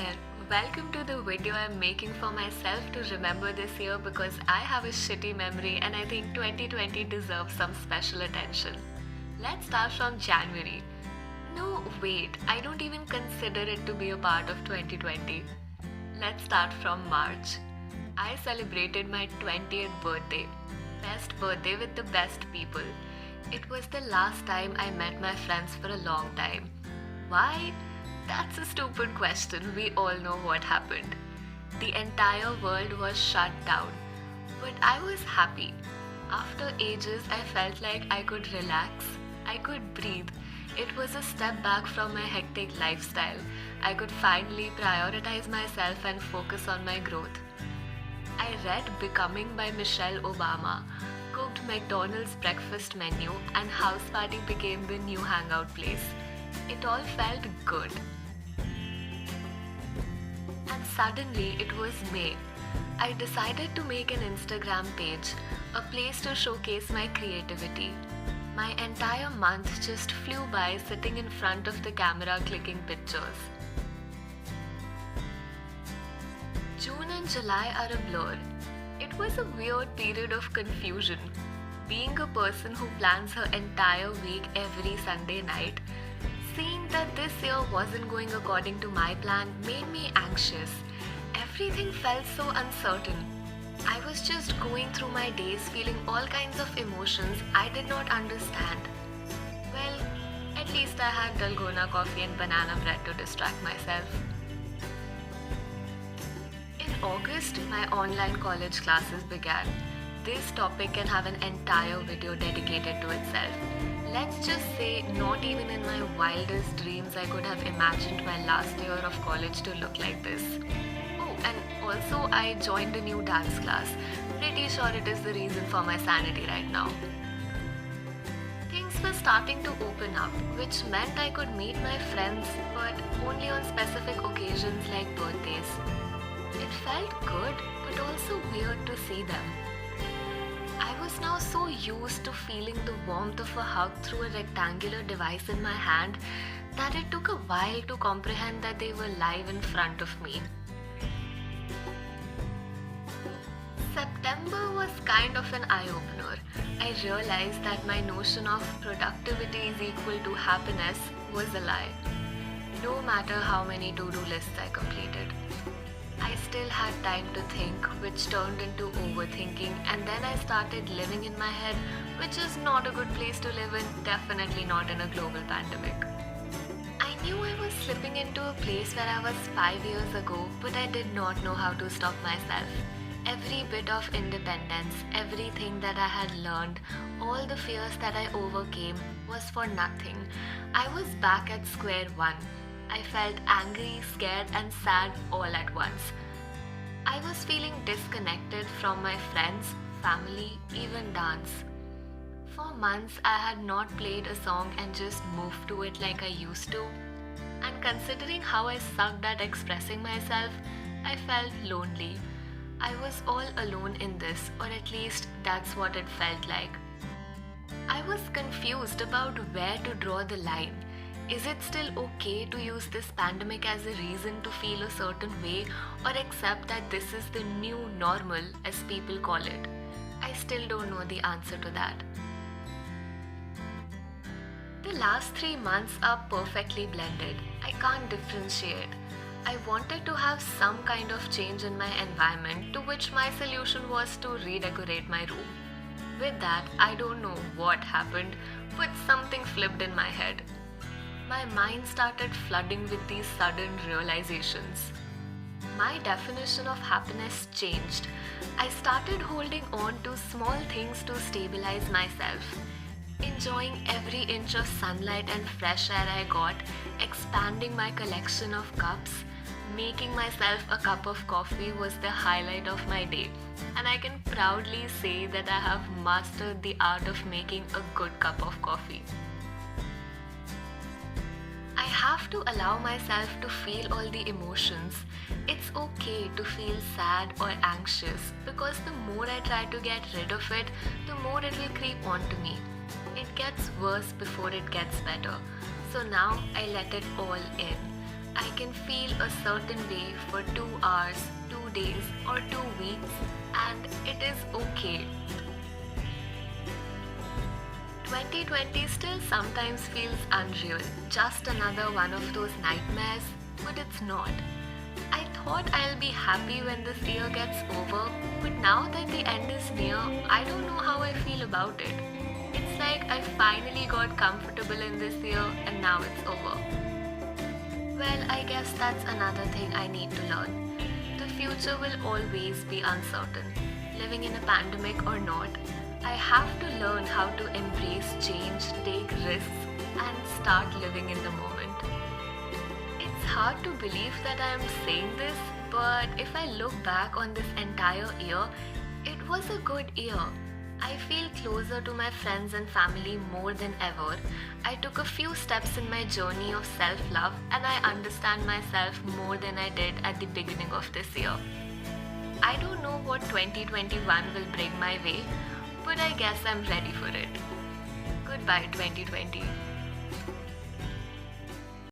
there, welcome to the video I'm making for myself to remember this year because I have a shitty memory and I think 2020 deserves some special attention. Let's start from January. No, wait, I don't even consider it to be a part of 2020. Let's start from March. I celebrated my 20th birthday. Best birthday with the best people. It was the last time I met my friends for a long time. Why? That's a stupid question. We all know what happened. The entire world was shut down. But I was happy. After ages, I felt like I could relax. I could breathe. It was a step back from my hectic lifestyle. I could finally prioritize myself and focus on my growth. I read Becoming by Michelle Obama, cooked McDonald's breakfast menu, and House Party became the new hangout place. It all felt good. And suddenly it was May. I decided to make an Instagram page, a place to showcase my creativity. My entire month just flew by sitting in front of the camera clicking pictures. June and July are a blur. It was a weird period of confusion. Being a person who plans her entire week every Sunday night, seeing that this year wasn't going according to my plan made me anxious. Everything felt so uncertain. I was just going through my days feeling all kinds of emotions I did not understand. Well, at least I had dalgona coffee and banana bread to distract myself. In August, my online college classes began. This topic can have an entire video dedicated to itself. Let's just say, not even in my wildest dreams I could have imagined my last year of college to look like this. Oh, and also I joined a new dance class. Pretty sure it is the reason for my sanity right now. Things were starting to open up, which meant I could meet my friends, but only on specific occasions like birthdays. It felt good, but also weird to see them. I was now so used to feeling the warmth of a hug through a rectangular device in my hand that it took a while to comprehend that they were live in front of me. September was kind of an eye-opener. I realized that my notion of productivity is equal to happiness was a lie. No matter how many to-do lists I completed, I still had time to think, which turned into overthinking, and then I started living in my head, which is not a good place to live in, definitely not in a global pandemic. I knew I was slipping into a place where I was 5 years ago, but I did not know how to stop myself. Every bit of independence, everything that I had learned, all the fears that I overcame was for nothing. I was back at square one. I felt angry, scared, and sad all at once. I was feeling disconnected from my friends, family, even dance. For months, I had not played a song and just moved to it like I used to. And considering how I sucked at expressing myself, I felt lonely. I was all alone in this, or at least that's what it felt like. I was confused about where to draw the line. Is it still okay to use this pandemic as a reason to feel a certain way or accept that this is the new normal, as people call it? I still don't know the answer to that. The last 3 months are perfectly blended. I can't differentiate. I wanted to have some kind of change in my environment, to which my solution was to redecorate my room. With that, I don't know what happened, but something flipped in my head. My mind started flooding with these sudden realizations. My definition of happiness changed. I started holding on to small things to stabilize myself. Enjoying every inch of sunlight and fresh air I got, expanding my collection of cups, making myself a cup of coffee was the highlight of my day. And I can proudly say that I have mastered the art of making a good cup of coffee. I have to allow myself to feel all the emotions. It's okay to feel sad or anxious because the more I try to get rid of it, the more it will creep onto me. It gets worse before it gets better. So now I let it all in. I can feel a certain way for 2 hours, 2 days, or 2 weeks, and it is okay. 2020 still sometimes feels unreal, just another one of those nightmares, but it's not. I thought I'll be happy when this year gets over, but now that the end is near, I don't know how I feel about it. It's like I finally got comfortable in this year and now it's over. Well, I guess that's another thing I need to learn. The future will always be uncertain. Living in a pandemic or not, I have to learn how to embrace change, take risks, and start living in the moment. It's hard to believe that I am saying this, but if I look back on this entire year, it was a good year. I feel closer to my friends and family more than ever. I took a few steps in my journey of self-love and I understand myself more than I did at the beginning of this year. I don't know what 2021 will bring my way, but I guess I'm ready for it. Goodbye 2020.